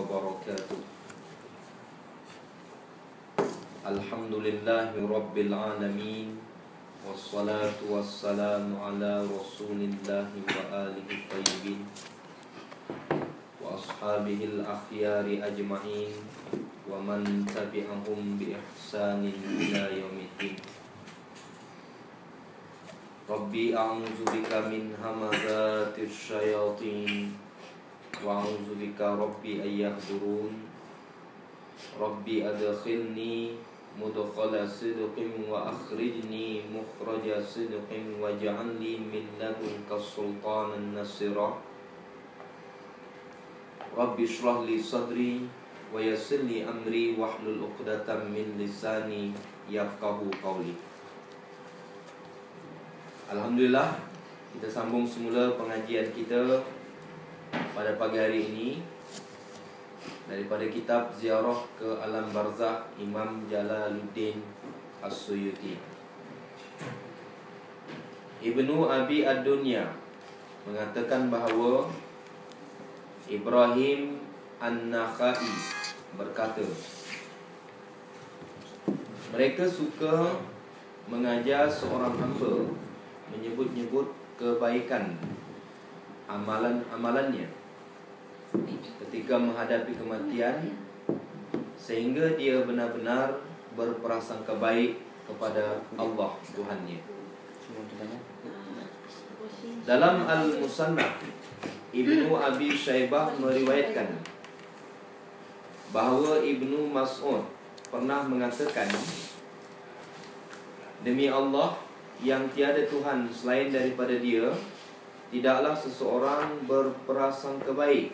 wabarakatuh. Alhamdulillahi rabbil alamin, wassalatu wassalamu ala rasulillahi wa alihi tayyibin wa ashabihil akhyari ajma'in wa man tabi'ahum bi ihsanin ila yaumiddin. Rabbi a'udzu bika min hamazatis syayatin wa a'udzu bika rabbi ayyahdurun. Rabbi adkhilni mudkhala sidqin wa akhrijni mukhraja sidqin waj'alni min ladunka sultanan nasira. Rabbi shrah li sadri wa yassir li amri wahlul 'uqdatam min lisani yafqahu qawli. Alhamdulillah, kita sambung semula pengajian kita pada pagi hari ini daripada kitab Ziarah ke Alam Barzakh Imam Jalaluddin As-Suyuti. Ibnu Abi Ad-Dunya mengatakan bahawa Ibrahim An-Nakhai berkata, mereka suka mengajar seorang hamba menyebut-nyebut kebaikan amalan-amalannya ketika menghadapi kematian, sehingga dia benar-benar berprasangka baik kepada Allah Tuhannya. Dalam Al-Musannaf, Ibnu Abi Syaibah meriwayatkan bahawa Ibnu Mas'ud pernah mengatakan, demi Allah yang tiada Tuhan selain daripada Dia, tidaklah seseorang berprasangka baik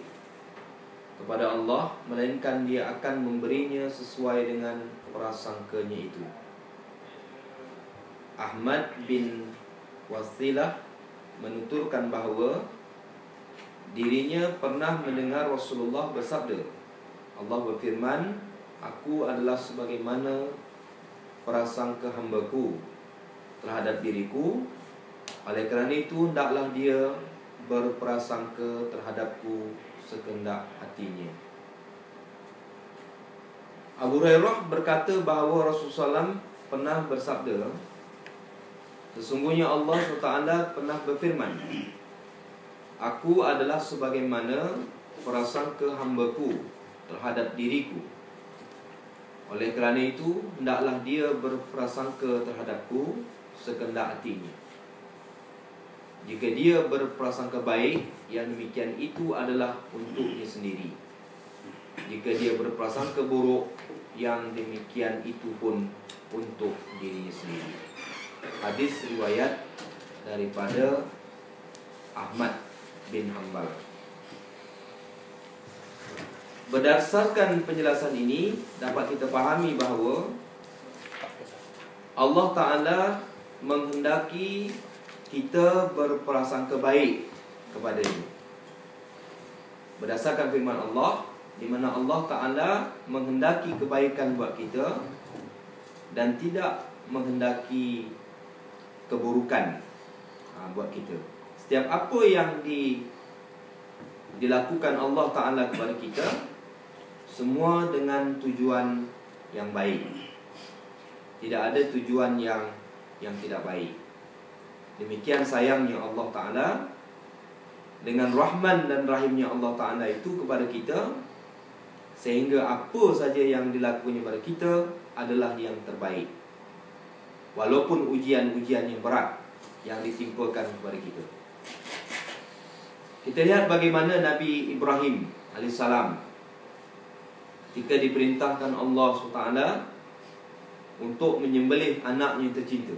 kepada Allah, melainkan Dia akan memberinya sesuai dengan prasangkanya itu. Ahmad bin Wasilah menuturkan bahawa dirinya pernah mendengar Rasulullah bersabda, Allah berfirman, aku adalah sebagaimana prasangka hambaku terhadap diriku, oleh kerana itu hendaklah dia berprasangka terhadapku sekendak hatinya. Abu Hurairah berkata bahawa Rasulullah SAW pernah bersabda, sesungguhnya Allah SWT pernah berfirman, aku adalah sebagaimana prasangka hambaku terhadap diriku, oleh kerana itu hendaklah dia berprasangka terhadapku sekendak hatinya. Jika dia berprasangka baik, yang demikian itu adalah untuknya sendiri. Jika dia berprasangka buruk, yang demikian itu pun untuk dirinya sendiri. Hadis riwayat daripada Ahmad bin Hanbal. Berdasarkan penjelasan ini, dapat kita fahami bahawa Allah Ta'ala menghendaki kita berprasangka baik kepadanya. Berdasarkan firman Allah, di mana Allah Ta'ala menghendaki kebaikan buat kita dan tidak menghendaki keburukan buat kita. Setiap apa yang dilakukan Allah Ta'ala kepada kita, semua dengan tujuan yang baik. Tidak ada tujuan yang tidak baik. Demikian sayangnya Allah Ta'ala dengan Rahman dan Rahimnya Allah Ta'ala itu kepada kita, sehingga apa saja yang dilakukannya kepada kita adalah yang terbaik, walaupun ujian-ujian yang berat yang ditimpakan kepada kita. Kita lihat bagaimana Nabi Ibrahim AS ketika diperintahkan Allah SWT untuk menyembelih anaknya tercinta.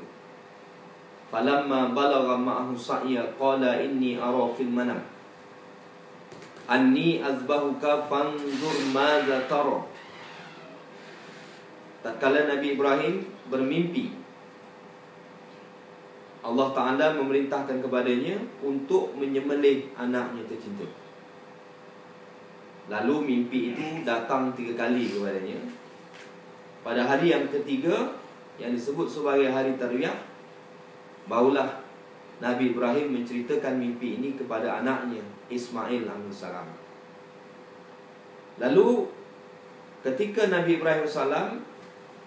Falamma balagha ma'ahu sa'ya qala inni ara fil manam anni azbahuka fanzur madza tara. Tatkala Nabi Ibrahim bermimpi, Allah Ta'ala memerintahkan kepadanya untuk menyembelih anaknya tercinta. Lalu mimpi itu datang 3 kali kepadanya. Pada hari yang ketiga, yang disebut sebagai hari Tarwiyah, barulah Nabi Ibrahim menceritakan mimpi ini kepada anaknya Ismail AS. Lalu ketika Nabi Ibrahim AS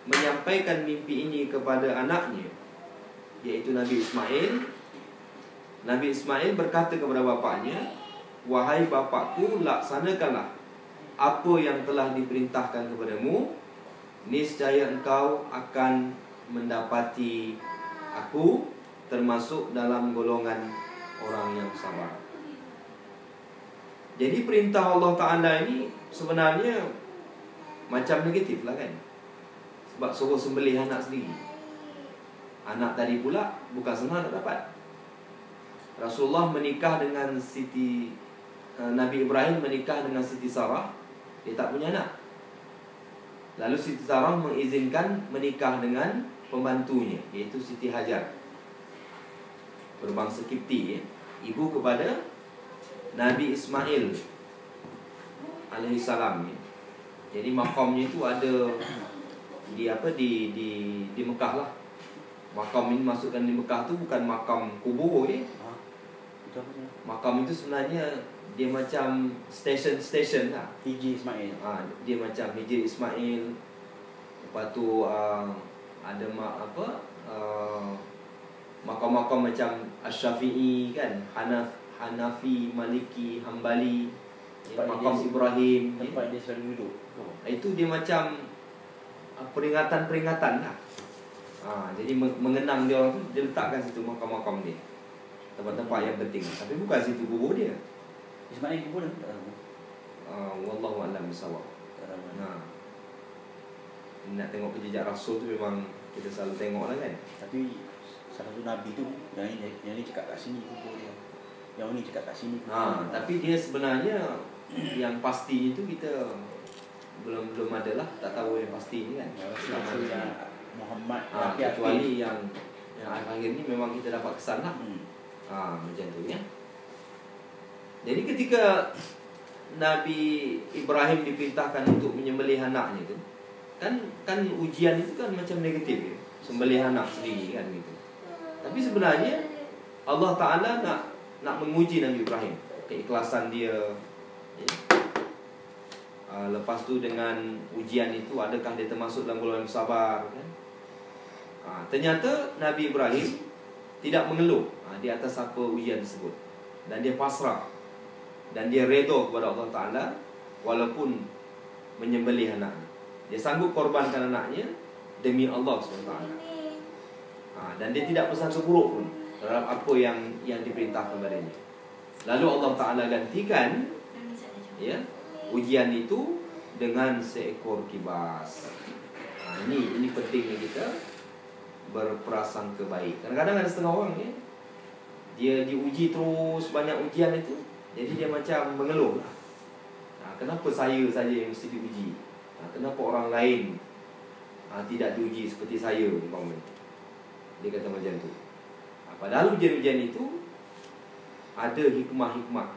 menyampaikan mimpi ini kepada anaknya, yaitu Nabi Ismail, Nabi Ismail berkata kepada bapaknya, "Wahai bapakku, laksanakanlah apa yang telah diperintahkan kepadamu. Niscaya engkau akan mendapati aku termasuk dalam golongan orang yang sabar." Jadi perintah Allah Ta'ala ini sebenarnya macam negatif lah kan. Sebab suruh sembelih anak sendiri. Anak tadi pula bukan senang nak dapat. Rasulullah menikah dengan Nabi Ibrahim menikah dengan Siti Sarah. Dia tak punya anak. Lalu Siti Sarah mengizinkan menikah dengan pembantunya, iaitu Siti Hajar, berbangsa Kipti, ibu kepada Nabi Ismail alaihissalam. Jadi makamnya itu ada di Mekah lah. Makam ini masukkan di Mekah tu bukan makam kubur Makam itu sebenarnya dia macam station lah. Hijri Ismail. Dia macam Hijri Ismail. Lepas tu ada makam-makam macam Asy-Syafi'i kan, Hanafi, Maliki, Hambali, makam Ibrahim. Tempat dia selalu duduk. Itu dia macam peringatan lah. Jadi mengenang dia orang tu, dia letakkan situ makam-makam dia, tempat-tempat yang penting. Tapi bukan situ kubur dia. Ismail kubur tak tahu. Wallahu a'lam bissawab. Nak tengok jejak Rasul tu memang kita selalu tengok lah kan. Tapi salah satu Nabi tu yang ni cakap kat sini kubur dia, yang ni cakap kat sini kubur dia. Tapi dia sebenarnya yang pasti itu kita belum ada lah, tak tahu yang pasti ni kan. Muhammad kecuali yang akhir ni memang kita dapat kesan lah. Macam tu ya. Jadi ketika Nabi Ibrahim diperintahkan untuk menyembelih anaknya tu, kan ujian itu kan macam negatif ya. Sembelih anak sendiri kan gitu. Tapi sebenarnya Allah Ta'ala nak menguji Nabi Ibrahim, keikhlasan dia ya. Lepas tu dengan ujian itu, adakah dia termasuk dalam golongan sabar kan? Ternyata Nabi Ibrahim tidak mengeluh di atas apa ujian tersebut, dan dia pasrah dan dia redha kepada Allah Ta'ala walaupun menyembelih anaknya. Dia sanggup korbankan anaknya demi Allah SWT. Dan dia tidak bersangka buruk pun terhadap apa yang diperintahkan kepadanya. Lalu Allah Ta'ala gantikan ya ujian itu dengan seekor kibas. Ini pentingnya kita berprasangka baik. Kadang-kadang ada setengah orang ya, dia diuji terus, banyak ujian itu, jadi dia macam mengeluh. Kenapa saya saja yang mesti diuji? Kenapa orang lain tidak diuji seperti saya? Dia kata macam tu. Padahal ujian-ujian itu ada hikmah-hikmah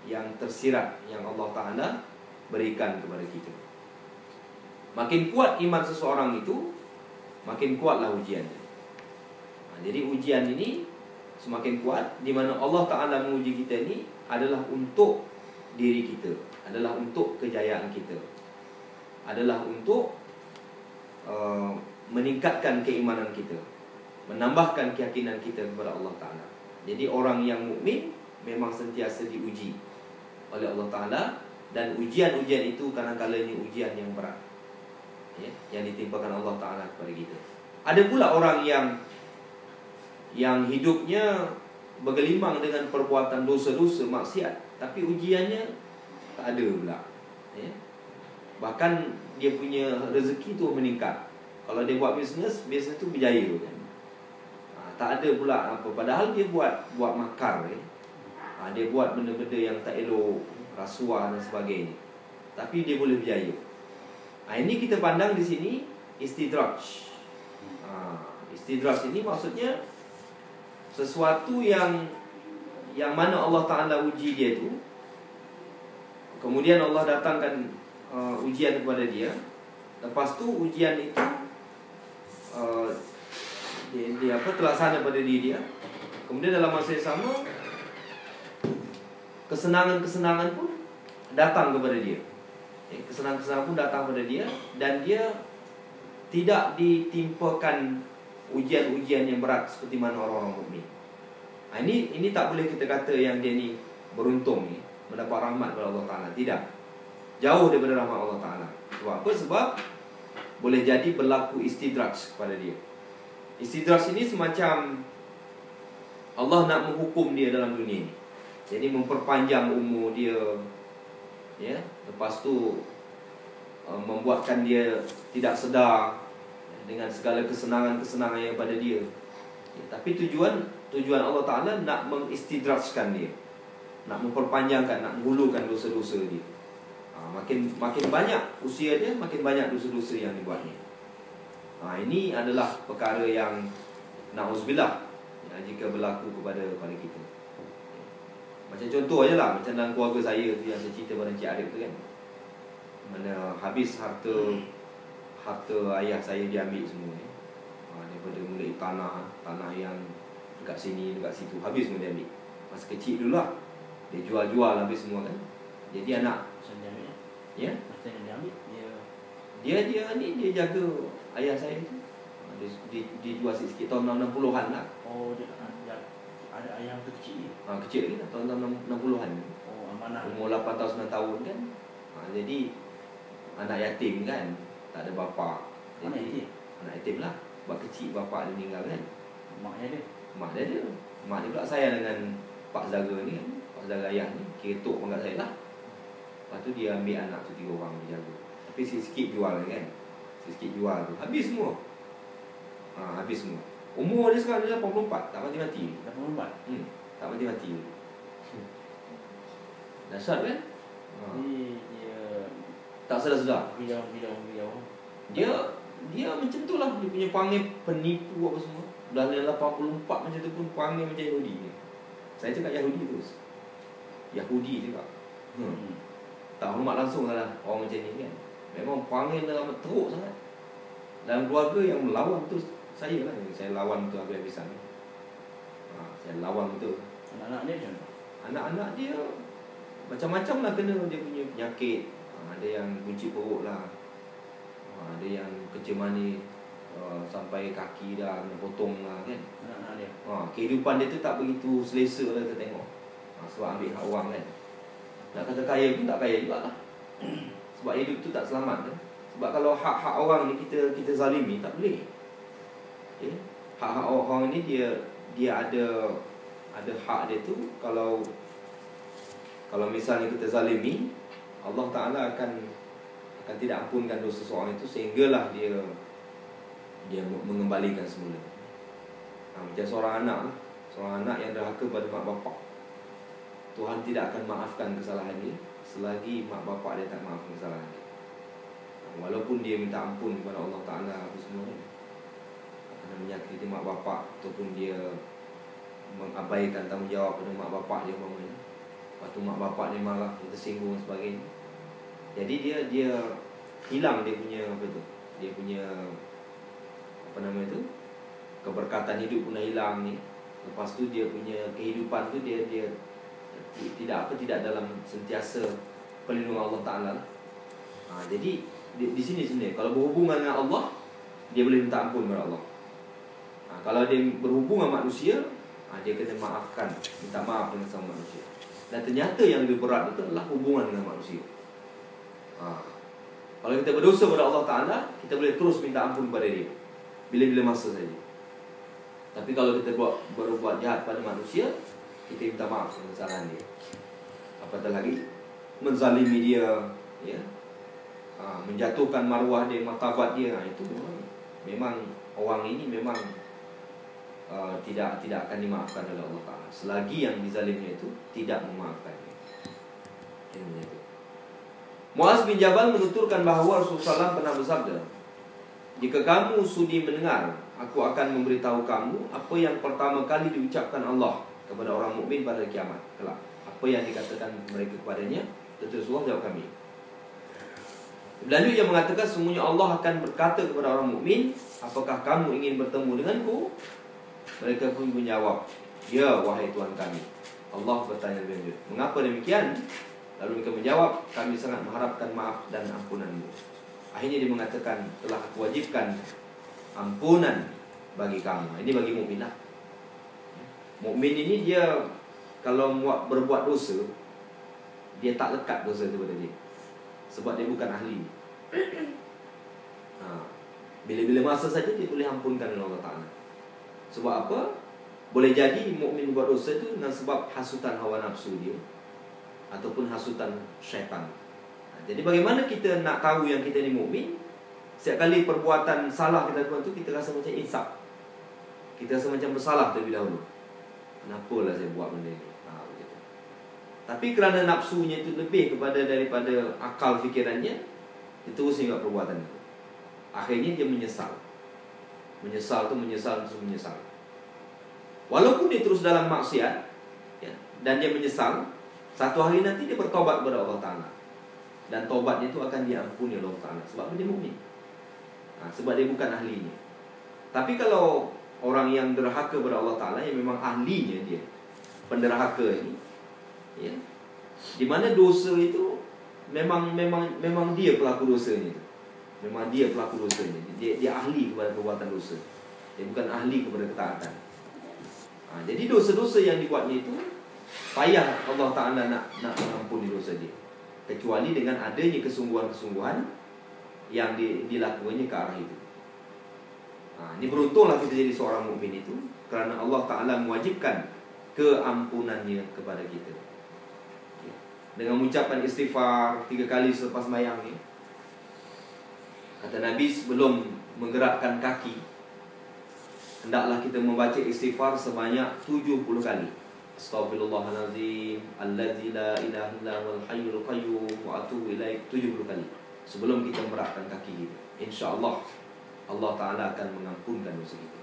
yang tersirat yang Allah Ta'ala berikan kepada kita. Makin kuat iman seseorang itu, makin kuatlah ujiannya. Jadi ujian ini semakin kuat, di mana Allah Ta'ala menguji kita ini adalah untuk diri kita, adalah untuk kejayaan kita, adalah untuk meningkatkan keimanan kita, menambahkan keyakinan kita kepada Allah Ta'ala. Jadi orang yang mukmin memang sentiasa diuji oleh Allah Ta'ala, dan ujian-ujian itu kadang-kadang ini ujian yang berat ya, yang ditimpakan Allah Ta'ala kepada kita. Ada pula orang yang hidupnya bergelimang dengan perbuatan dosa-dosa, maksiat, tapi ujiannya tak ada pula ya. Bahkan dia punya rezeki tu meningkat. Kalau dia buat bisnes tu berjaya kan. Tak ada pula apa, padahal dia buat makar ya. Dia buat benda-benda yang tak elok, rasuah dan sebagainya, tapi dia boleh berjaya. Ini kita pandang di sini istidraj. Istidraj ini maksudnya sesuatu yang mana Allah Ta'ala uji dia tu, kemudian Allah datangkan ujian kepada dia. Lepas tu ujian itu dia terlaksana pada diri dia. Kemudian dalam masa yang sama, kesenangan-kesenangan pun datang kepada dia. kesenangan-kesenangan pun datang pada dia, dan dia tidak ditimpakan ujian-ujian yang berat seperti mana orang-orang mukmin. Ini tak boleh kita kata yang dia ni beruntung ni, mendapat rahmat daripada Allah Ta'ala. Tidak. Jauh daripada rahmat Allah Ta'ala. Sebab apa? Sebab boleh jadi berlaku istidraj kepada dia. Istidraj ini semacam Allah nak menghukum dia dalam dunia ni. Jadi memperpanjang umur dia, ya. Lepas tu membuatkan dia tidak sedar dengan segala kesenangan-kesenangan yang pada dia, ya. Tapi tujuan Allah Ta'ala nak mengistidrajkan dia, nak memperpanjangkan, nak menghulukan dosa-dosa dia. Makin banyak usia dia, makin banyak dosa-dosa yang dibuatnya. Ini adalah perkara yang na'udzubillah, ya, jika berlaku kepada kita. Macam contoh je lah, macam dalam keluarga saya tu yang saya cerita pada Encik Arif tu kan, mana habis harta ayah saya diambil semua ni. Daripada mulai tanah yang dekat sini, dekat situ, habis semua diambil. Masa kecil dulu lah, dia jual habis semua kan. Jadi anak Macam dia ambil, ya, macam dia ambil, dia jaga ayah saya tu. Dia jual sikit tahun 60-an lah. Oh, dia ada ayam tu kecil ni. Kecil lagi lah, tahun 60-an. Oh, amanah. Umur 8 tahun 9 tahun kan. Jadi anak yatim kan, tak ada bapa. Anak yatim? Anak yatim lah. Sebab kecil bapa dia meninggal kan. Mak dia Mak dia pula sayang dengan Pak Zaga ni kan. Pak Zaga ayah ni, kira tok pangkat saya lah. Lepas tu dia ambil anak tu 3 orang dia jaga. Tapi sikit-sikit jual kan. Sikit-sikit jual tu, habis semua. Habis semua. Umur dia sekarang dia 84, tak mati-mati. 84? Tak mati-mati. Dahsyat kan? Dia tak sedar-sedar. Bidau. Dia macam tu lah. Dia punya panggil penipu apa semua. Dah 84 macam tu pun panggil macam Yahudi ni. Saya cakap Yahudi terus. Yahudi cakap. Tak hormat langsung lah orang macam ni kan. Memang panggil dah teruk sangat. Dalam keluarga yang melawan tu saya lah. Saya lawan tu habis-habisan. Saya lawan betul. Anak-anak dia macam mana? Anak-anak dia macam-macam lah kena. Dia punya penyakit. Ada yang bunci perut lah. Ada yang kecil manis, sampai kaki dah kena potong lah kan. Anak-anak dia. Kehidupan dia tu tak begitu selesa lah kita tengok. Sebab ambil hak orang kan. Nak kata kaya pun tak kaya juga lah. Sebab hidup tu tak selamat kan. Sebab kalau hak-hak orang ni kita zalimi, tak boleh. Okay? Hak-hak orang ni dia ada hak dia tu. Kalau misalnya kita zalimi, Allah Ta'ala akan tidak ampunkan dosa seorang itu, sehinggalah dia mengembalikan semula. Macam seorang anak yang derhaka pada mak bapak, Tuhan tidak akan maafkan kesalahan dia selagi mak bapak dia tak maafkan kesalahan dia. Walaupun dia minta ampun kepada Allah Ta'ala apa semua, kerana menyakiti mak bapak, ataupun dia mengabaikan tanggungjawab pada mak bapak dia umpamanya. Lepas tu mak bapak dia marah, dia tersinggung dan sebagainya. Jadi dia hilang dia punya dia punya keberkatan hidup pun dah hilang ni. Lepas tu dia punya kehidupan tu dia tidak dalam sentiasa perlindungan Allah Ta'ala. Jadi di sini sebenarnya kalau berhubungan dengan Allah, dia boleh minta ampun kepada Allah. Kalau dia berhubungan dengan manusia, dia kena maafkan, minta maaf dengan sama manusia. Dan ternyata yang lebih berat itu adalah hubungan dengan manusia. Kalau kita berdosa kepada Allah Ta'ala, kita boleh terus minta ampun kepada dia bila-bila masa saja. Tapi kalau kita berbuat jahat pada manusia, kita minta maaf dengan kesalahan dia. Apatah lagi menzalimi dia, ya, menjatuhkan maruah dia, martabat dia, itu memang orang ini memang tidak akan dimaafkan oleh Allah Ta'ala selagi yang dizalimnya itu tidak memaafkan dia. Itu. Muaz bin Jabal menuturkan bahawa Rasulullah SAW pernah bersabda, "Jika kamu sudi mendengar, aku akan memberitahu kamu apa yang pertama kali diucapkan Allah kepada orang mukmin pada kiamat kelak. Apa yang dikatakan mereka kepadanya?" Tentu Rasulullah jawab kami. Lanjut ia mengatakan, "Sesungguhnya Allah akan berkata kepada orang mukmin, apakah kamu ingin bertemu denganku?" Mereka pun menjawab, "Ya, wahai Tuhan kami." Allah bertanya lebih lanjut, "Mengapa demikian?" Lalu mereka menjawab, kami sangat mengharapkan maaf dan ampunan-Mu. Akhirnya dia mengatakan, telah aku wajibkan ampunan bagi kamu. Ini bagi mukmin lah. Mukmin ini dia kalau berbuat dosa, dia tak lekat dosa itu pada dia, sebab dia bukan ahli. Bila-bila masa saja dia boleh ampunkan oleh Allah Ta'ala. Sebab apa? Boleh jadi mukmin buat dosa itu dengan sebab hasutan hawa nafsu dia, ataupun hasutan syaitan. Jadi bagaimana kita nak tahu yang kita ni mukmin? Setiap kali perbuatan salah kita lakukan tu, kita rasa macam insaf. Kita rasa macam bersalah terlebih dahulu. Kenapalah saya buat benda ni? Begitu. Tapi kerana nafsunya itu lebih daripada akal fikirannya, dia terus ingat perbuatan itu. Akhirnya dia menyesal. Menyesal. Walaupun dia terus dalam maksiat, ya, dan dia menyesal, satu hari nanti dia bertobat kepada Allah Ta'ala, dan tobatnya itu akan diampuni oleh Allah Ta'ala. Sebab dia mukmin. Sebab dia bukan ahlinya. Tapi kalau orang yang derhaka kepada Allah Ta'ala, yang memang ahlinya dia, penderhaka ini, ya, di mana dosa itu memang dia pelaku dosanya. Memang dia pelaku dosanya. Dia ahli kepada perbuatan dosa. Dia bukan ahli kepada ketaatan. Jadi dosa-dosa yang dibuatnya itu payah Allah Ta'ala nak mengampuni dosa dia, kecuali dengan adanya kesungguhan-kesungguhan yang dilakukannya ke arah itu. Ini beruntunglah kita jadi seorang mukmin itu, kerana Allah Ta'ala mewajibkan keampunannya kepada kita. Dengan mengucapkan istighfar 3 kali selepas sembahyang ni. Kata Nabi, sebelum menggerakkan kaki, hendaklah kita membaca istighfar sebanyak 70 kali. Astaghfirullahalazim allazi la ilaha illa huwal hayyul qayyum wa atubu ilaih, 70 kali sebelum kita merakkan kaki kita. InsyaAllah Allah Ta'ala akan mengampunkan dosa kita.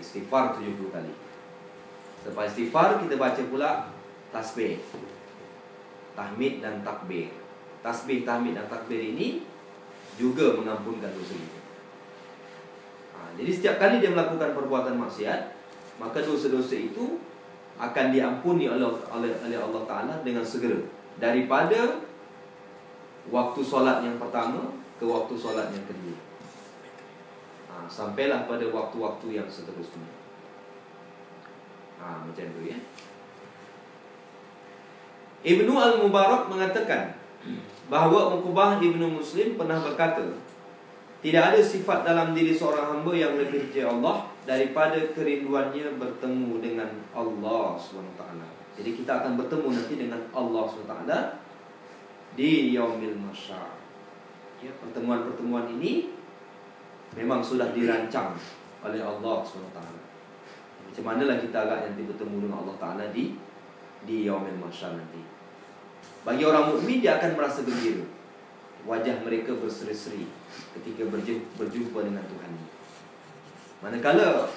Istighfar 70 kali. Selepas istighfar, kita baca pula tasbih, tahmid dan takbir. Tasbih, tahmid dan takbir ini juga mengampunkan dosa kita. Jadi setiap kali dia melakukan perbuatan maksiat, maka dosa-dosa itu akan diampuni oleh Allah Ta'ala dengan segera, daripada waktu solat yang pertama ke waktu solat yang kedua, sampailah pada waktu-waktu yang seterusnya. Macam tu ya. Ibnu Al-Mubarak mengatakan bahawa Uqbah Ibnu Muslim pernah berkata, tidak ada sifat dalam diri seorang hamba yang lebih percaya Allah daripada kerinduannya bertemu dengan Allah SWT. Jadi kita akan bertemu nanti dengan Allah SWT di Yaumil Mahsyar. Ya, pertemuan-pertemuan ini memang sudah dirancang oleh Allah SWT. Macam manalah kita agak nanti bertemu dengan Allah Ta'ala di Yaumil Mahsyar nanti. Bagi orang mukmin, dia akan merasa gembira. Wajah mereka berseri-seri ketika berjumpa dengan Tuhan. Manakala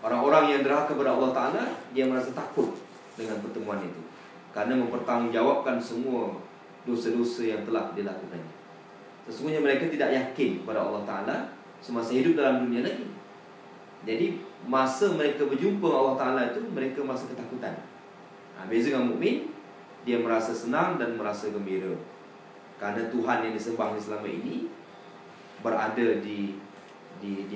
orang-orang yang derhaka kepada Allah Ta'ala, dia merasa takut dengan pertemuan itu, kerana mempertanggungjawabkan semua dosa-dosa yang telah dilakukannya. Sesungguhnya mereka tidak yakin kepada Allah Ta'ala semasa hidup dalam dunia lagi. Jadi masa mereka berjumpa Allah Ta'ala itu, mereka merasa ketakutan. Beza dengan mukmin, dia merasa senang dan merasa gembira, kerana Tuhan yang disembah selama ini berada di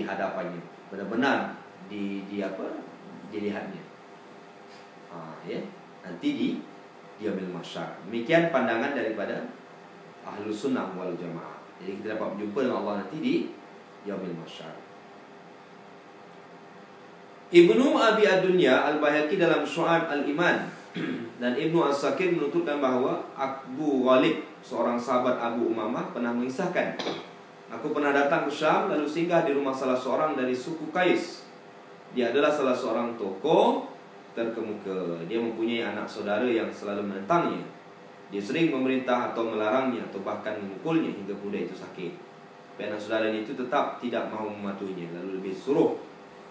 hadapannya, benar-benar dilihatnya. Ya, nanti di Yaumil Mahsyar. Demikian pandangan daripada Ahlus Sunnah wal Jamaah. Jadi kita dapat berjumpa dengan Allah nanti di Yaumil Mahsyar. Ibnu Abi Ad-Dunya Al-Baihaqi dalam Syu'ab Al-Iman dan Ibnu As-Sakir menuturkan bahawa Abu Ghalib, seorang sahabat Abu Umamah, pernah mengisahkan, aku pernah datang ke Syam lalu singgah di rumah salah seorang dari suku Qais. Dia adalah salah seorang tokoh terkemuka. Dia mempunyai anak saudara yang selalu menentangnya. Dia sering memerintah atau melarangnya, atau bahkan memukulnya hingga budak itu sakit. Tapi anak saudaranya itu tetap tidak mahu mematuhinya, lalu lebih suruh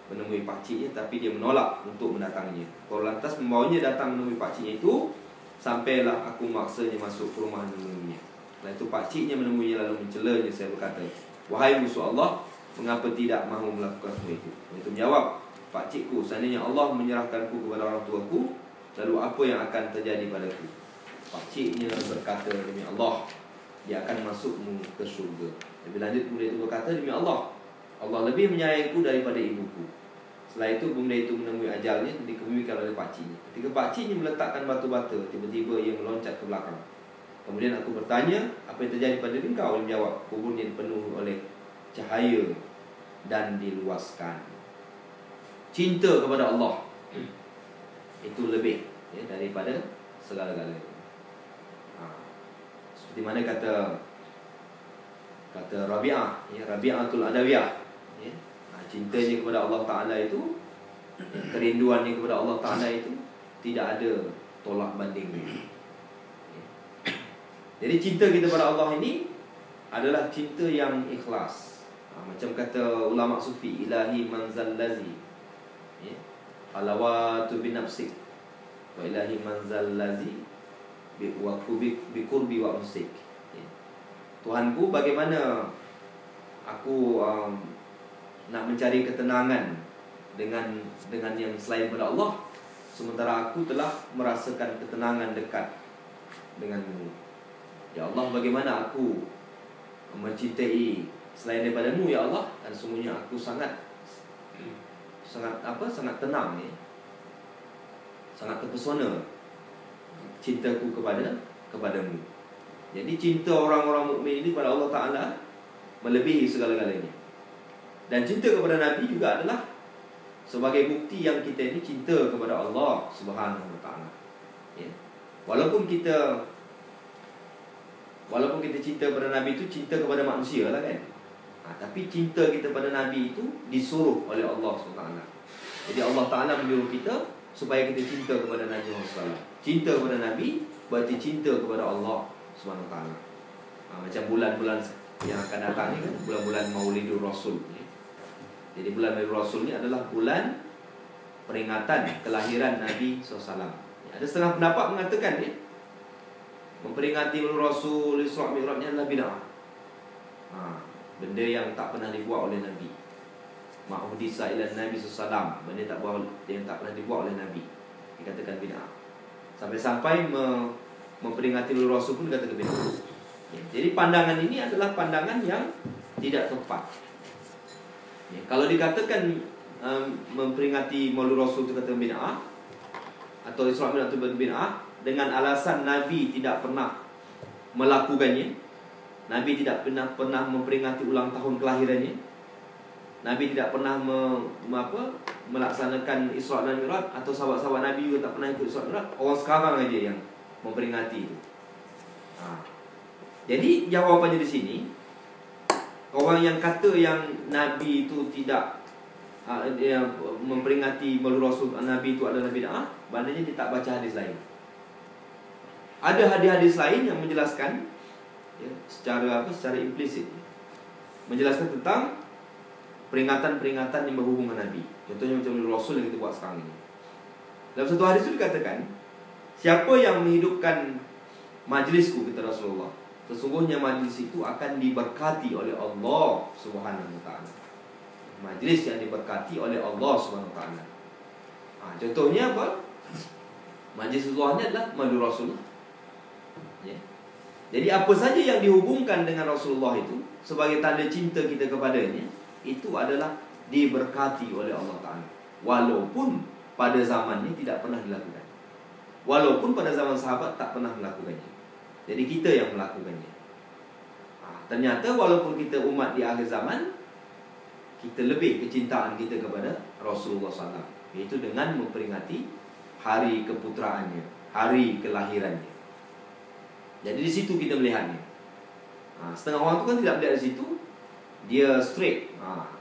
menemui pakciknya, tapi dia menolak untuk mendatanginya. Korlantas membawanya datang menemui pakciknya itu. Sampailah aku maksanya masuk ke rumah menemuinya. Setelah itu pakciknya menemuinya lalu mencelanya. Saya berkata, wahai musuh Allah, mengapa tidak mahu melakukan semua itu? Itu menjawab, pakcikku, seandainya Allah menyerahkanku kepada orang tuaku, lalu apa yang akan terjadi padaku? pakciknya berkata demi Allah dia akan masukmu ke syurga. Lebih lanjut bunda itu berkata, demi Allah, Allah lebih menyayangku daripada ibuku. Setelah itu bunda itu menemui ajalnya, dikebumikan oleh pakciknya. Ketika pakciknya meletakkan batu-bata, tiba-tiba ia meloncat ke belakang. Kemudian aku bertanya, apa yang terjadi pada engkau? Dia menjawab, kuburnya penuh oleh cahaya dan diluaskan. Cinta kepada Allah itu lebih daripada segala-galanya. Seperti mana kata Rabi'ah, Rabi'atul Adawiyah, cintanya kepada Allah Ta'ala itu, kerinduannya kepada Allah Ta'ala itu tidak ada tolak banding. Jadi cinta kita kepada Allah ini adalah cinta yang ikhlas. Macam kata ulama sufi, ilahi manzal lazi halawatu binafsik wa ilahi manzal lazi biqurbi wa unsik. Tuhanku, bagaimana aku nak mencari ketenangan dengan yang selain pada Allah, sementara aku telah merasakan ketenangan dekat denganmu. Ya Allah, bagaimana aku mencintai selain daripadamu ya Allah, dan sungguhnya aku sangat tenang sangat terpesona cintaku kepadamu. Jadi cinta orang-orang mukmin ini kepada Allah Ta'ala melebihi segala-galanya. Dan cinta kepada Nabi juga adalah sebagai bukti yang kita ini cinta kepada Allah Subhanahu Wa Ta'ala. Walaupun kita cinta kepada Nabi itu cinta kepada manusia lah kan. Tapi cinta kita pada Nabi itu disuruh oleh Allah SWT. Jadi Allah Ta'ala menyuruh kita supaya kita cinta kepada Nabi SAW. Cinta kepada Nabi berarti cinta kepada Allah SWT. Macam bulan-bulan yang akan datang ni kan, bulan-bulan Maulidur Rasul. Jadi bulan Maulidur Rasul ni adalah bulan peringatan kelahiran Nabi SAW. Ada setengah pendapat mengatakan memperingati Maulidur Rasul, Isra' Mi'rajnya adalah bid'ah. Benda yang tak pernah dibuat oleh Nabi. Ma'udisa ila Nabi SAW, benda yang tak pernah dibuat oleh Nabi, dikatakan bid'ah. Sampai-sampai memperingati Maulidur Rasul pun dikatakan bid'ah. Jadi pandangan ini adalah pandangan yang tidak tepat. Kalau dikatakan memperingati Maulidur Rasul itu kata bid'ah, atau Isra' Mi'raj itu bid'ah, dengan alasan Nabi tidak pernah melakukannya, Nabi tidak pernah memperingati ulang tahun kelahirannya, Nabi tidak pernah melaksanakan Isra' dan Mi'raj, atau sahabat-sahabat Nabi juga tak pernah ikut Isra' Mi'raj. Orang sekarang aja yang memperingati itu. Jadi jawapannya di sini, orang yang kata yang Nabi itu tidak memperingati Maulidur Rasul, Nabi itu adalah bid'ah, maknanya dia tak baca hadis lain. Ada hadis-hadis lain yang menjelaskan secara implisit, menjelaskan tentang peringatan-peringatan yang berhubungan Nabi. Contohnya macam Maulidur Rasul yang kita buat sekarang ini. Dalam satu hadis itu dikatakan, siapa yang menghidupkan majlisku, kata Rasulullah, sesungguhnya majlis itu akan diberkati oleh Allah Subhanahu Wa Ta'ala. Majlis yang diberkati oleh Allah Subhanahu Wa Ta'ala. Contohnya apa? Majlis Rasulullah adalah Maulidur Rasulullah. Jadi apa saja yang dihubungkan dengan Rasulullah itu sebagai tanda cinta kita kepadanya, itu adalah diberkati oleh Allah Ta'ala. Walaupun pada zamannya tidak pernah dilakukan, walaupun pada zaman sahabat tak pernah melakukannya. Jadi kita yang melakukannya. Ternyata walaupun kita umat di akhir zaman, kita lebih kecintaan kita kepada Rasulullah SAW, iaitu dengan memperingati hari keputraannya, hari kelahirannya. Jadi di situ kita melihatnya. Setengah orang tu kan tidak melihat di situ, dia straight.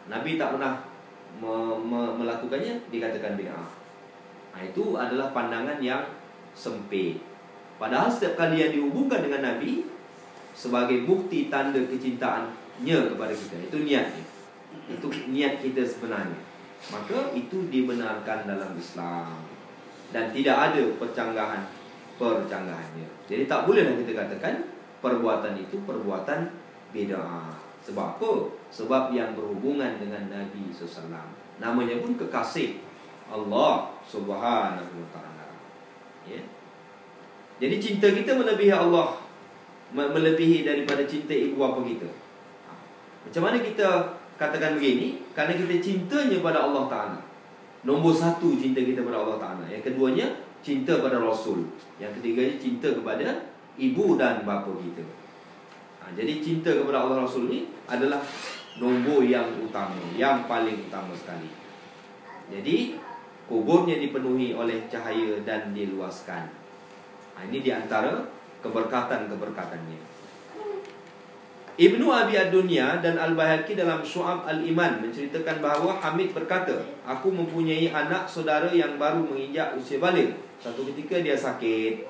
Nabi tak pernah melakukannya, dikatakan bid'ah. Itu adalah pandangan yang sempit. Padahal setiap kali yang dihubungkan dengan Nabi sebagai bukti tanda kecintaannya kepada kita, itu niatnya, itu niat kita sebenarnya, maka itu dibenarkan dalam Islam dan tidak ada percanggahannya. Jadi tak bolehlah kita katakan perbuatan itu perbuatan bid'ah. Sebab apa? Sebab yang berhubungan dengan Nabi SAW. Namanya pun kekasih Allah Subhanahu Wa Ta'ala. Jadi cinta kita melebihi Allah, melebihi daripada cinta ibu bapa kita. Macam mana kita katakan begini? Kerana kita cintanya pada Allah Ta'ala. Nombor satu, cinta kita pada Allah Ta'ala. Yang keduanya, cinta pada Rasul. Yang ketiganya, cinta kepada ibu dan bapa kita. Jadi cinta kepada Allah Rasul ni adalah nombor yang utama, yang paling utama sekali. Jadi kuburnya dipenuhi oleh cahaya dan diluaskan. Ini di antara keberkatan-keberkatannya. Ibnu Abi Ad-Dunya dan Al-Baihaqi dalam Syu'ab Al-Iman menceritakan bahawa Hamid berkata, aku mempunyai anak saudara yang baru menginjak usia balik. Satu ketika dia sakit.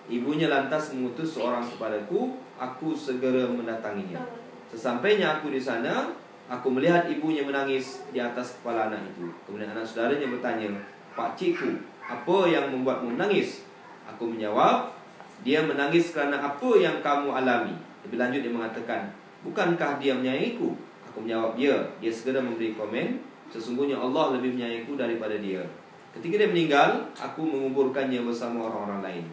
Ibunya lantas mengutus seorang kepadaku. Aku segera mendatanginya. Sesampainya aku di sana, aku melihat ibunya menangis di atas kepala anak itu. Kemudian anak saudaranya bertanya, pakcikku, apa yang membuatmu menangis? Aku menjawab, dia menangis kerana apa yang kamu alami. Lebih lanjut dia mengatakan, bukankah dia menyayangiku? Aku menjawab, ya. Dia segera memberi komen, sesungguhnya Allah lebih menyayangiku daripada dia. Ketika dia meninggal, aku menguburkannya bersama orang-orang lain.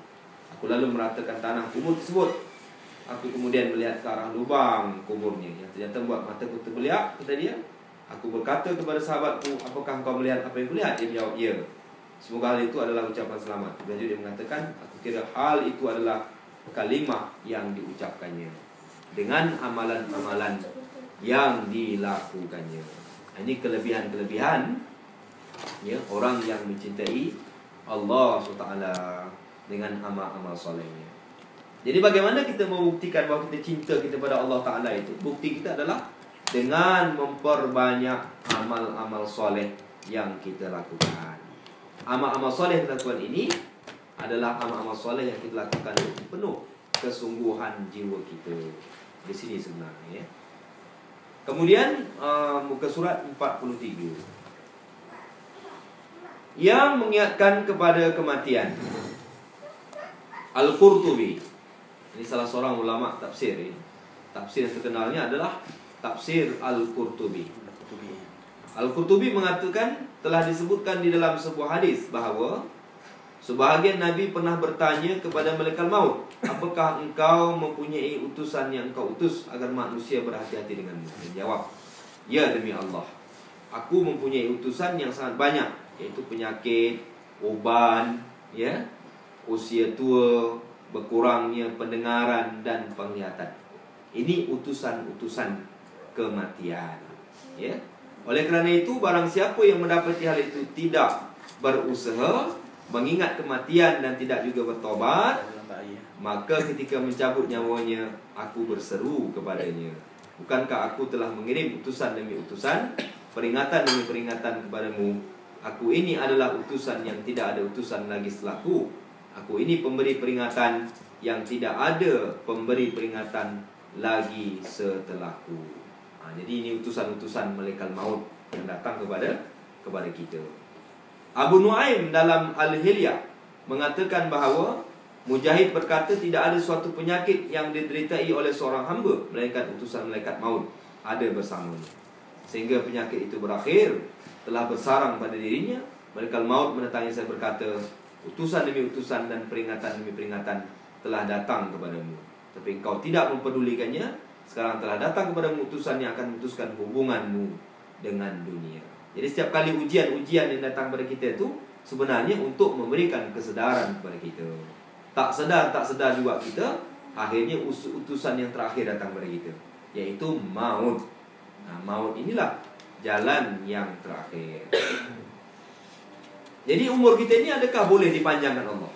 Aku lalu meratakan tanah kubur tersebut. Aku kemudian melihat ke arah lubang kuburnya yang ternyata membuat mataku terbeliak. Kata dia, aku berkata kepada sahabatku, apakah engkau melihat apa yang kulihat? Dia menjawab, ya. Semoga hal itu adalah ucapan selamat. Lanjut dia mengatakan, aku kira hal itu adalah kalimah yang diucapkannya dengan amalan-amalan yang dilakukannya. Ini kelebihan-kelebihan ya, orang yang mencintai Allah SWT dengan amal-amal solehnya. Jadi bagaimana kita membuktikan bahawa kita cinta kita pada Allah Ta'ala itu? Bukti kita adalah dengan memperbanyak amal-amal soleh yang kita lakukan. Amal-amal soleh yang kita lakukan ini adalah amal-amal soleh yang kita lakukan untuk penuh kesungguhan jiwa kita. Di sini sebenarnya ya. Kemudian muka surat 43 yang mengingatkan kepada kematian. Al-Qurtubi, ini salah seorang ulama tafsir ya. Tafsir yang terkenalnya adalah tafsir Al-Qurtubi. Al-Qurtubi mengatakan, telah disebutkan di dalam sebuah hadis bahawa sebahagian Nabi pernah bertanya kepada malaikat maut, apakah engkau mempunyai utusan yang engkau utus agar manusia berhati-hati denganmu? Dia jawab, ya demi Allah, aku mempunyai utusan yang sangat banyak, yaitu penyakit, uban, ya, usia tua, berkurangnya pendengaran dan penglihatan. Ini utusan-utusan kematian. Ya. Oleh kerana itu, barang siapa yang mendapati hal itu tidak berusaha mengingat kematian dan tidak juga bertobat, maka ketika mencabut nyawanya, aku berseru kepadanya, bukankah aku telah mengirim utusan demi utusan, peringatan demi peringatan kepadamu? Aku ini adalah utusan yang tidak ada utusan lagi setelahku. Aku ini pemberi peringatan yang tidak ada pemberi peringatan lagi setelahku. Jadi ini utusan-utusan malaikat maut yang datang kepada kita. Abu Nuaim dalam Al-Hilyah mengatakan bahawa Mujahid berkata, tidak ada suatu penyakit yang dideritai oleh seorang hamba melainkan utusan malaikat maut ada bersamanya. Sehingga penyakit itu berakhir, telah bersarang pada dirinya, malaikat maut mendatangi saya berkata, utusan demi utusan dan peringatan demi peringatan telah datang kepadamu, tapi engkau tidak mempedulikannya. Sekarang telah datang kepadamu utusan yang akan memutuskan hubunganmu dengan dunia. Jadi setiap kali ujian-ujian yang datang kepada kita itu sebenarnya untuk memberikan kesedaran kepada kita. Tak sedar juga kita, akhirnya utusan yang terakhir datang kepada kita, yaitu maut. Maut inilah jalan yang terakhir. Jadi umur kita ini adakah boleh dipanjangkan Allah?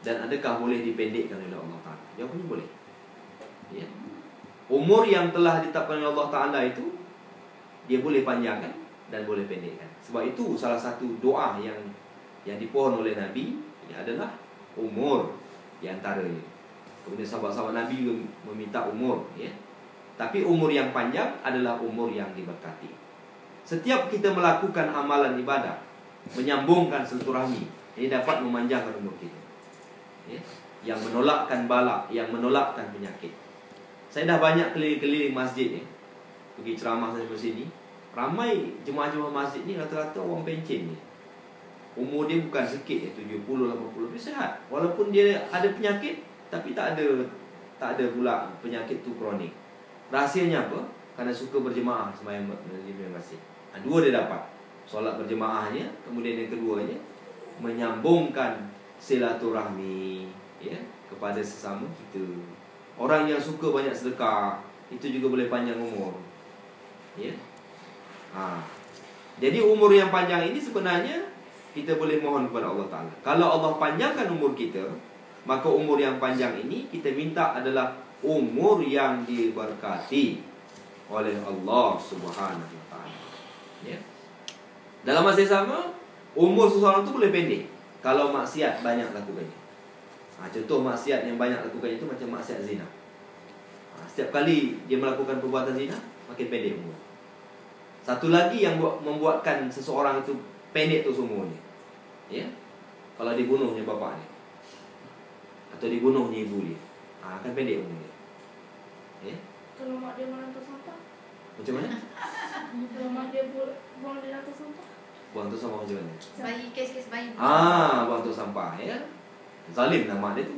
Dan adakah boleh dipendekkan oleh Allah Ta'ala? Jawapannya boleh. Ya. Umur yang telah ditetapkan oleh Allah Ta'ala itu, dia boleh panjangkan dan boleh pendekkan. Sebab itu salah satu doa yang dipohon oleh Nabi adalah umur di antaranya. Kemudian sahabat-sahabat Nabi juga meminta umur, ya. Tapi umur yang panjang adalah umur yang diberkati. Setiap kita melakukan amalan ibadah, menyambungkan silaturahmi, ini dapat memanjangkan umur kita, ya. Yang menolakkan bala, yang menolakkan penyakit. Saya dah banyak keliling-keliling masjid ni, pergi ceramah saya di sini. Ramai jemaah-jemaah masjid ni rata-rata orang pencen ni. umur dia bukan sikit ya, 70, 80, dia sihat. Walaupun dia ada penyakit, tapi tak ada pula penyakit tu kronik. Rahsianya apa? Kerana suka berjemaah sembahyang masjid. Dua dia dapat. Solat berjemaahnya, kemudian yang keduanya menyambungkan silaturahmi ya kepada sesama kita. Orang yang suka banyak sedekah, itu juga boleh panjang umur. Ya. Jadi umur yang panjang ini sebenarnya kita boleh mohon kepada Allah Ta'ala. Kalau Allah panjangkan umur kita, maka umur yang panjang ini kita minta adalah umur yang diberkati oleh Allah Subhanahu Wa Ta'ala. Ya. Dalam masa yang sama, umur seseorang itu boleh pendek kalau maksiat banyak lakukannya. Contoh maksiat yang banyak lakukannya itu macam maksiat zina. Setiap kali dia melakukan perbuatan zina, makin pendek umur. Satu lagi yang membuatkan seseorang itu pendek tu umurnya, ya, kalau dibunuhnya bapaknya atau dibunuhnya ibu dia, akan pendek umurnya. Ya. Kalau mak dia melantar sampah, Macam mana? kalau mak dia buang di lantai sampah, Buang tu sama macam mana? Bayi, kes-kes bayi. Buang tu sampah ya. Zalim lah mak dia tu.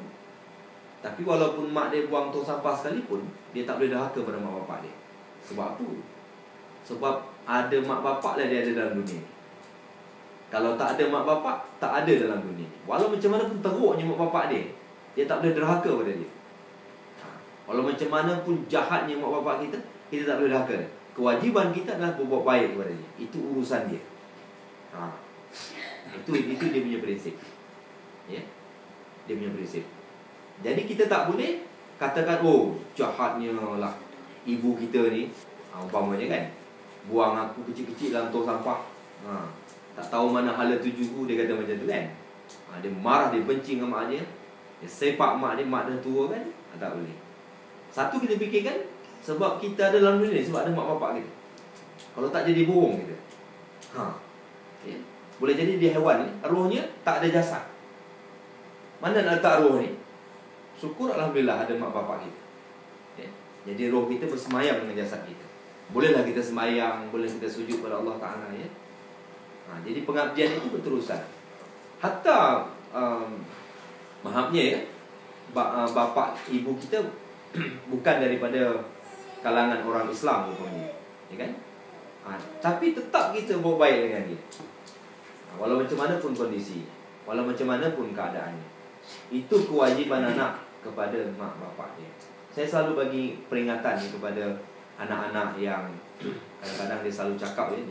Tapi walaupun mak dia buang tong sampah sekalipun, dia tak boleh derhaka pada mak bapak dia. Sebab apa? Sebab ada mak bapak lah dia ada dalam dunia. Kalau tak ada mak bapak, tak ada dalam dunia. Walau macam mana pun teruknya mak bapak dia, dia tak boleh derhaka pada dia. Walau macam mana pun jahatnya mak bapak kita, kita tak boleh derhaka. Kewajiban kita adalah berbuat baik kepada dia. Itu urusan dia. Itu dia punya prinsip. Ya. Dia punya prinsip. Jadi kita tak boleh katakan, oh jahatnya lah ibu kita ni, umpamanya kan, buang aku kecil-kecil dalam tong sampah. Tak tahu mana hala tujuku, dia kata macam tu kan. Dia marah, dia benci dengan mak dia, dia sepak mak dia, mak dah tua kan. Tak boleh. Satu kita fikirkan, sebab kita ada dalam dunia ni, sebab ada mak bapak kita. Kalau tak jadi burung kita. Ya. Boleh jadi dia hewan ni, rohnya tak ada jasad. Mana nak letak roh ni? Syukur Alhamdulillah ada mak bapak kita. Ya. Jadi roh kita bersemayam dengan jasad kita. Bolehlah kita semayang, boleh kita sujud pada Allah Ta'ala ya. Jadi pengabdian itu berterusan. Hatta maafnya ya, bapa ibu kita bukan daripada kalangan orang Islam rupanya, ya kan? Tapi tetap kita buat baik dengan dia. Walau macam mana pun kondisi, walau macam mana pun keadaannya. Itu kewajiban anak kepada mak bapak dia. Saya selalu bagi peringatan kepada anak-anak yang kadang-kadang dia selalu cakap ya,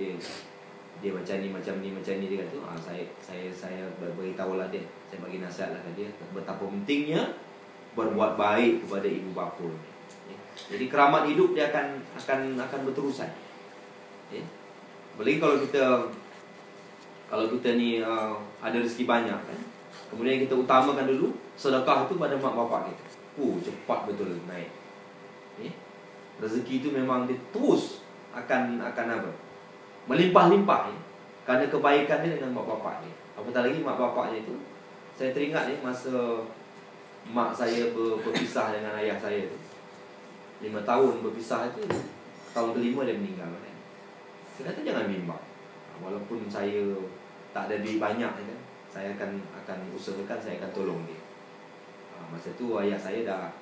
dia macam ni dia kata, saya beritahulah dia, saya bagi nasihatlah ke dia betapa pentingnya berbuat baik kepada ibu bapa. Ya. Jadi keramat hidup dia akan berterusan. Ya. Apalagi kalau kita ni ada rezeki banyak kan, kemudian kita utamakan dulu sedekah itu pada mak bapak kita. Cepat betul naik. Ya. Rezeki itu memang dia terus akan apa? Melimpah-limpah ya. Kerana kebaikan dia dengan mak bapak dia. Apatah lagi mak bapaknya itu, saya teringat masa mak saya berpisah dengan ayah saya tu. 5 tahun berpisah itu, tahun kelima dia meninggal kan. Saya kata jangan bimbang. Walaupun saya tak ada duit banyak kan, saya akan usahakan, saya akan tolong dia. Masa tu ayah saya dah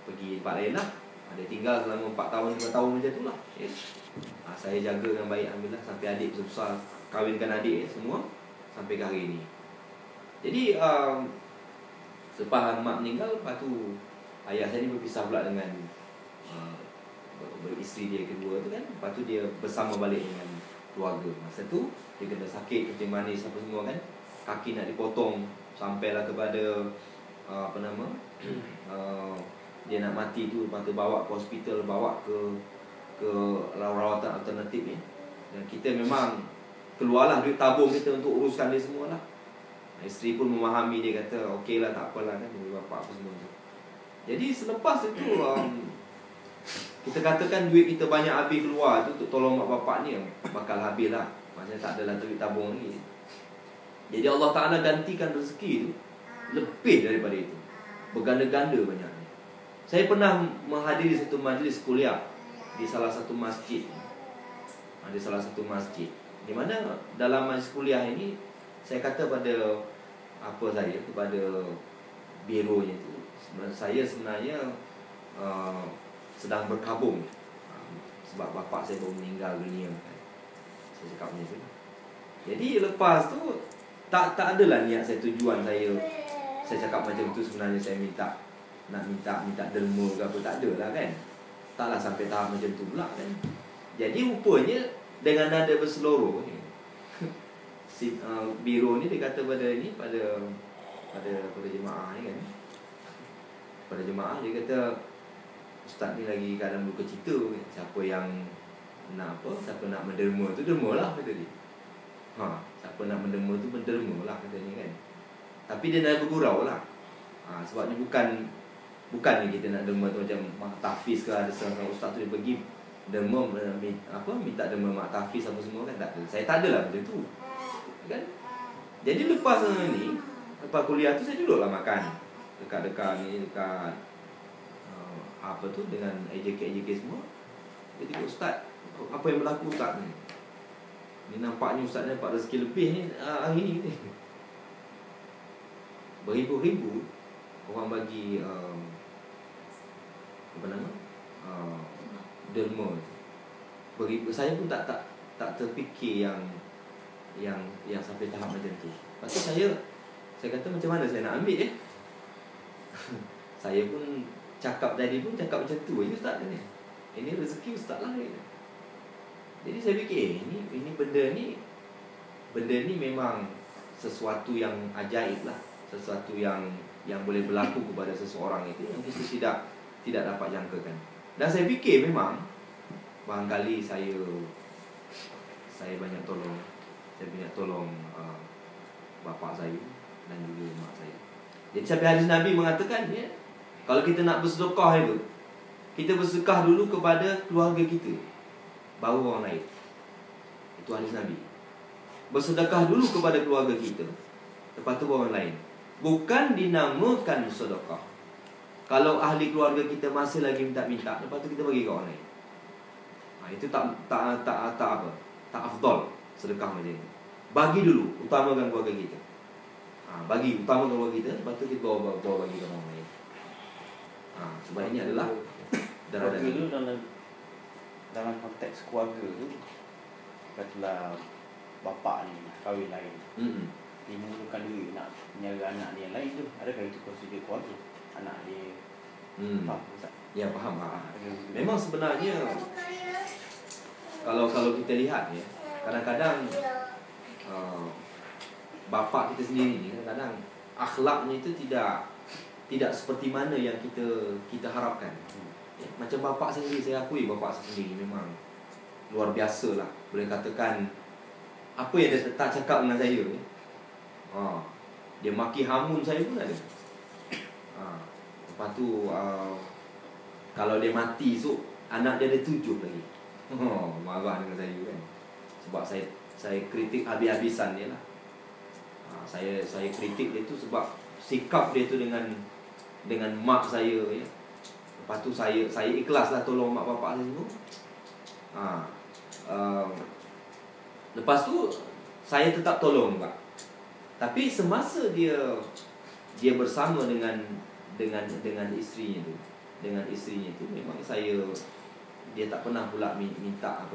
pergi tempat lain lah. Dia tinggal selama 4 tahun, 5 tahun macam tu lah ya. Saya jaga dengan baik alhamdulillah sampai adik besar, kahwinkan adik semua sampai ke hari ini. Jadi selepas mak meninggal, lepas tu ayah saya ni berpisah pula dengan beristeri dia kedua tu kan. Lepas tu dia bersama balik dengan keluarga. Masa tu dia kena sakit, kencing manis apa semua kan. Kaki nak dipotong sampailah kepada dia nak mati tu. Lepas tu bawa ke hospital, bawa ke rawatan alternatif ni. Dan kita memang keluarlah duit tabung kita untuk uruskan dia semua lah. Isteri pun memahami, dia kata okey lah, tak apalah kan, ibu bapa apa semua tu. Jadi selepas itu kita katakan duit kita banyak habis keluar tu untuk tolong mak bapak ni, bakal habis lah. Maksudnya tak adalah duit tabung lagi. Jadi Allah Ta'ala gantikan rezeki tu lebih daripada itu, berganda-ganda banyaknya. Saya pernah menghadiri satu majlis kuliah di salah satu masjid. Di salah satu masjid, di mana dalam majlis kuliah ini saya kata pada kepada bironya itu, saya sebenarnya sedang berkabung sebab bapa saya baru meninggal dunia kan. Saya cakap macam tu. Jadi lepas tu tak adalah niat saya, tujuan saya cakap macam tu sebenarnya saya nak minta derma ke apa, tak adalah kan. Taklah sampai tahap macam tu pula kan. Jadi rupanya dengan nada berseloroh ni si biro ni dia kata pada jemaah ni kan. Pada jemaah dia kata, ustaz ni lagi keadaan berduka cita, siapa yang nak siapa nak menderma tu dermalah, kata dia. Siapa nak menderma tu mendermalah, katanya kan. Tapi dia nak bergurau lah. Sebab ni bukan ni kita nak derma tu macam mak tahfiz ke, ada seorang ustaz tu dia pergi derma minta derma mak tahfiz apa semua kan. Tak ada. Saya tak adalah macam tu. Kan? Jadi lepas kuliah tu saya duduklah makan dekat dengan AJK semua. Dia tengok, ustaz, apa yang berlaku ustaz ni? Ni nampaknya ustaz ni dapat rezeki lebih ni hari ni. Beribu-ribu orang bagi derma. Beribu. Saya pun tak terfikir yang sampai tahap macam tu. Lepas tu saya kata macam mana saya nak ambil saya pun cakap macam tu je ustaz ni. Ini rezeki ustaz lah ni. Jadi saya fikir ini benda ni memang sesuatu yang ajaib lah, sesuatu yang boleh berlaku kepada seseorang itu yang kita tidak dapat jangkakan. Dan saya fikir memang barangkali saya banyak tolong. Saya banyak tolong bapa saya dan juga mak saya. Jadi sampai hadis Nabi mengatakan ya, kalau kita nak bersedekah itu, kita bersedekah dulu kepada keluarga kita, baru orang lain. Itu hadis Nabi. Bersedekah dulu kepada keluarga kita, lepas tu baru orang lain. Bukan dinamakan sedekah. Kalau ahli keluarga kita masih lagi minta-minta, lepas tu kita bagi ke orang lain. Itu tak afdal sedekah macam itu. Bagi dulu, utamakan keluarga kita. Utamakan keluarga kita, lepas tu kita bawa bagi ke orang lain. Sebab ini adalah keluarga tu dalam konteks keluarga tu, katalah bapa ni kahwin lain, dia memerlukan duit nak menyara anak dia yang lain tu, adakah itu prosedur keluarga anak dia? Faham tak? Ya, faham. Memang sebenarnya kalau kita lihat ya, kadang-kadang bapa kita sendiri ni kadang-kadang akhlaknya itu tidak seperti mana yang kita harapkan. Ya, macam bapa saya sendiri, saya akui bapa saya sendiri memang luar biasa lah. Boleh katakan apa yang dia tak cakap dengan saya ya. Dia maki hamun saya pun ada. Lepas tu kalau dia mati esok, anak dia ada 7 lagi. Marah dengan saya kan. Sebab saya kritik habis-habisan dia lah. Saya kritik dia tu sebab sikap dia tu dengan mak saya ya. Lepas tu saya ikhlas lah tolong mak bapak saya semua. Lepas tu saya tetap tolong juga. Tapi semasa dia bersama dengan isterinya tu, memang dia tak pernah pula minta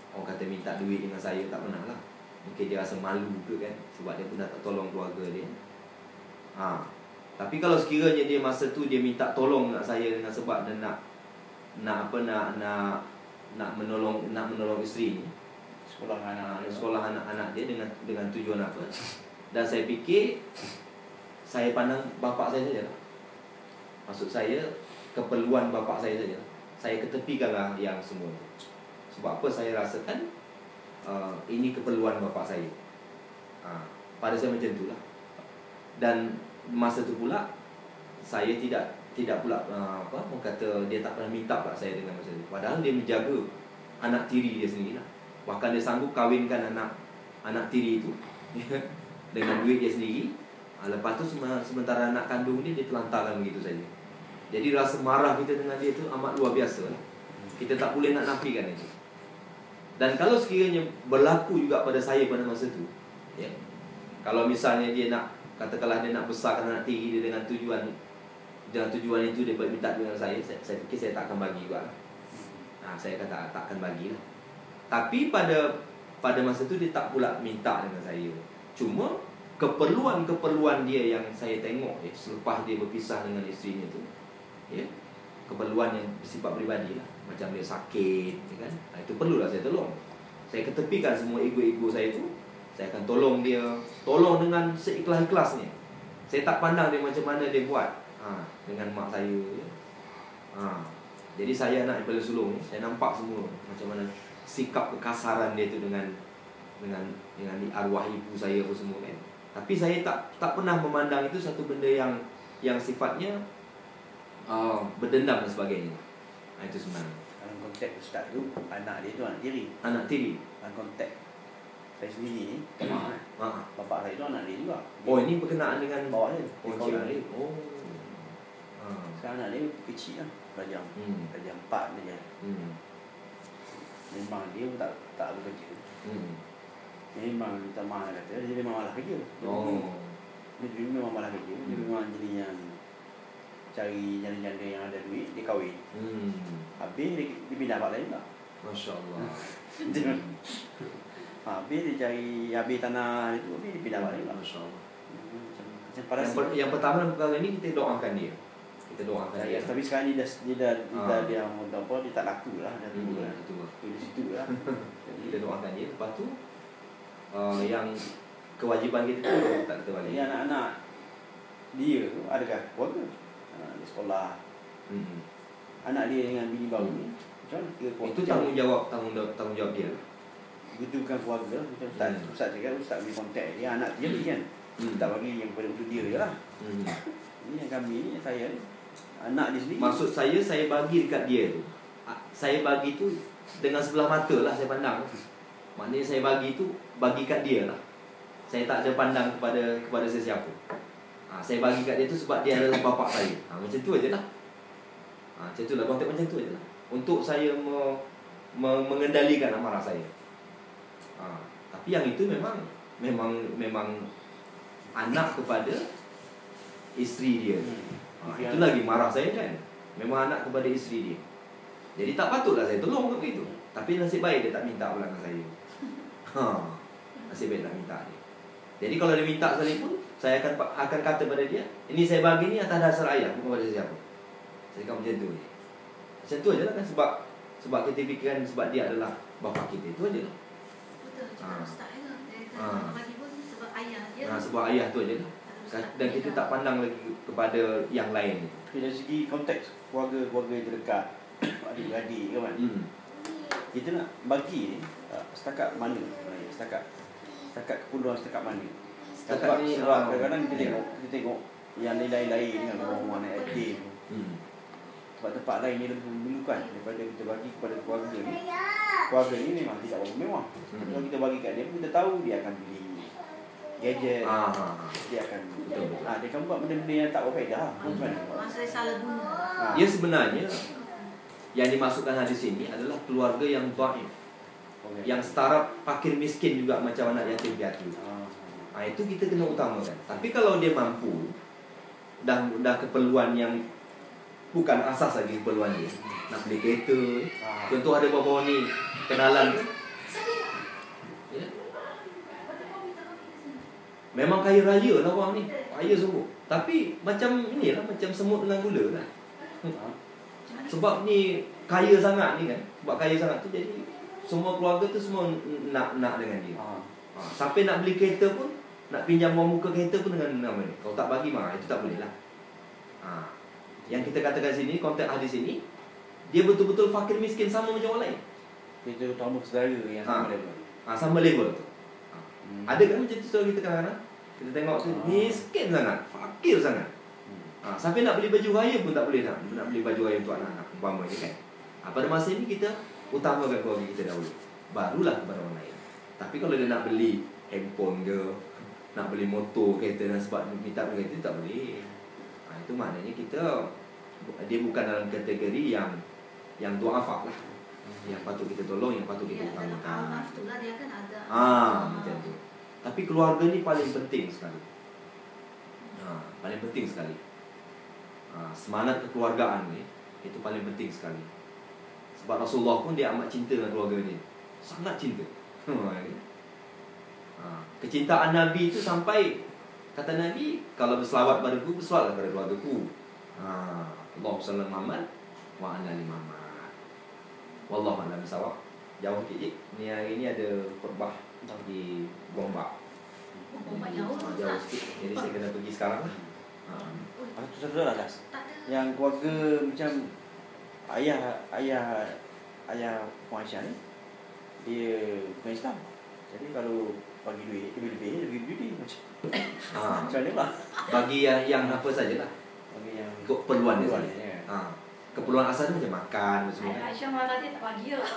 orang kata minta duit dengan saya, tak pernah lah. Mungkin dia rasa malu ke kan, sebab dia pernah tak tolong keluarga dia. Tapi kalau sekiranya dia masa tu dia minta tolong nak saya dengan sebab dia nak menolong isteri ni, sekolah anak-anak dia dengan tujuan apa. Dan saya fikir saya pandang bapak saya saja lah. Maksud saya keperluan bapak saya saja. Saya ketepikanlah yang semua. Sebab apa, saya rasakan ini keperluan bapak saya. Pada saya macam itulah. Dan masa tu pula saya tidak pula orang kata dia tak pernah minta pula saya dengan masa itu. Padahal dia menjaga anak tiri dia sendiri lah. Bahkan dia sanggup kahwinkan anak tiri itu dengan duit dia sendiri. Lepas tu sementara anak kandung dia telantarkan begitu saja. Jadi rasa marah kita dengan dia tu amat luar biasa lah. Kita tak boleh nak nafikan itu. Dan kalau sekiranya berlaku juga pada saya pada masa tu Ya. Kalau misalnya dia nak, katakanlah dia nak besarkan anak tiri dia dengan tujuan itu dia minta dengan saya fikir saya tak akan bagi juga. Saya kata tak akan bagilah. Tapi pada masa itu dia tak pula minta dengan saya. Cuma keperluan dia yang saya tengok selepas dia berpisah dengan isterinya tu, ya, keperluan yang bersifat peribadi lah. Macam dia sakit, ya kan? Itu perlulah saya tolong. Saya ketepikan semua ego-ego saya tu. Saya akan tolong dengan seikhlas-ikhlasnya. Saya tak pandang dia macam mana dia buat dengan mak saya, ya. Jadi saya anak yang paling sulung, saya nampak semua macam mana sikap kekasaran dia tu dengan arwah ibu saya apa semua kan. Tapi saya tak pernah memandang itu satu benda yang sifatnya berdendam dan sebagainya. Itu sebenarnya. Dalam konteks ustaz tu, anak dia tu anak tiri. Anak tiri. Dalam konteks saya sendiri ni, bapak saya tu anak dia juga. Ini berkenaan dengan bawah dia. dia. Sekarang anak dia kecil lah. Pelajar 4 dia. Memang dia pun tak bekerja. Memang minta mahal kata, dia memang malas kerja. Dia memang malas kerja. Dia memang jadi yang cari janda-janda yang ada duit, dia kahwin. Habis dia pindah tempat lain tak? Masya Allah. Habis dia cari habis tanah itu, habis dia pindah tempat lain tak? Masya Allah. Macam pada yang pertama dalam perkara ini kita doakan dia. Ya, tapi sekarang dia dah dia apa, dia tak laku lah, dah tua lah. Di situ lah. Kita doakan dia. Lepas tu yang kewajipan kita tu tak kita balik. Jadi anak-anak dia tu adakah keluarga? Dia sekolah. Anak dia dengan bini baru ni macam mana? Itu tanggungjawab dia. Betulkan keluarga. Macam Ustaz cakap, Ustaz beri kontak dia, anak dia kan. Tak bagi yang pada untuk dia je lah. Ini yang kami ni, saya ni, anak dia sendiri. Maksud saya bagi dekat dia tu. Saya bagi tu dengan sebelah mata lah saya pandang. Maknanya saya bagi tu bagi kat dia lah. Saya tak ada pandang kepada sesiapa. Saya bagi kat dia tu sebab dia adalah bapak saya. Macam tu aje lah. Macam tu lah, konteks macam tu aje lah. Untuk saya mengendalikan amarah saya. Tapi yang itu memang anak kepada isteri dia. Itu lagi marah saya kan. Memang anak kepada isteri dia. Jadi tak patutlah saya tolong begitu. Tapi nasib baik dia tak minta pula dengan saya. Nasib baik tak minta dia. Jadi kalau dia minta sekalipun, saya akan kata pada dia, ini saya bagi ni atas dasar ayah, bukan pada siapa. Saya akan macam tu je. Macam tu je lah kan, sebab kita fikirkan sebab dia adalah bapa kita. Itu aje lah. Betul, cakap Ustaz ya. Dia bagi pun sebab ayah dia. Sebab ayah tu aje lah. Dan kita tak pandang lagi kepada yang lain. Dari segi konteks keluarga terdekat, adik-beradik kan. Kita nak bagi ni setakat mana sebenarnya? Setakat keperluan setakat mana? Sebab kadang-kadang kita tengok yang lain-lain kan, orang-orang anak yatim. Sebab tempat lain ni lebih memerlukan daripada kita bagi kepada keluarga ni. Keluarga ni memang tidak berapa mewah. Kalau kita bagi kat dia, kita tahu dia akan beli gadget, dia akan dia akan buat benda-benda yang tak berfaedah. Macam mana? Masa salah guna. Ya sebenarnya yang dimasukkan hadis ini adalah keluarga yang dhaif. Yang setara fakir miskin juga macam anak yatim piatu. Itu kita kena utamakan. Tapi kalau dia mampu dah keperluan yang bukan asas lagi keperluan dia, nak beli kereta, contoh ada bawah ni kenalan tu, ya? Memang kaya raya lah orang ni, kaya sungguh. Tapi macam inilah, macam semut dengan gula lah. Sebab ni kaya sangat ni kan, sebab kaya sangat tu jadi semua keluarga tu semua nak dengan dia. Sampai nak beli kereta pun, nak pinjam wang muka kereta pun dengan nama ni. Kalau tak bagi itu tak boleh lah. Yang kita katakan sini, konteks hadis ini, dia betul-betul fakir miskin sama macam orang lain. Kita utama saudara yang sama level. Sama level tu. Ada kan macam tu saudara kita kadang-kadang? Kita tengok tu miskin sangat, fakir sangat. Sampai nak beli baju raya pun tak boleh nak beli baju raya untuk anak-anak umpamanya kan. Pada masa ini kita utamakan keluarga kita dahulu, barulah kepada orang lain. Tapi kalau dia nak beli handphone ke, nak beli motor, kereta dan sebab minta beli kereta, tak boleh. Itu maknanya dia bukan dalam kategori yang du'afa lah. Yang patut kita tolong, yang patut kita utamakan. Dalam al-naf tu lah dia kan ada. Macam tu. Tapi keluarga ni paling penting sekali. Paling penting sekali. Semangat kekeluargaan ni itu paling penting sekali. Sebab Rasulullah pun dia amat cinta dengan keluarga dia. Sangat cinta. Kecintaan Nabi itu sampai kata Nabi, kalau berselawat padaku, berselawatlah pada keluargaku. Allahumma salli ala Muhammad wa ala ali Muhammad. Wallahu a'lam bishawab. Jauh sikit. Ni hari ni ada khutbah di Gombak. Gombak jauh Jauh sikit. Jadi saya kena pergi sekarang lah. Itu saudara lah Das. Tak ada. Yang keluarga macam ayah Puan Aisyah ni, dia bukan Islam. Jadi kalau bagi duit, dia lebih duit macam mana pula? Bagi yang apa sajalah. Bagi yang Keperluan dia. ya. Keperluan asal macam makan semua. Aisyah marah dia tak bagi lah.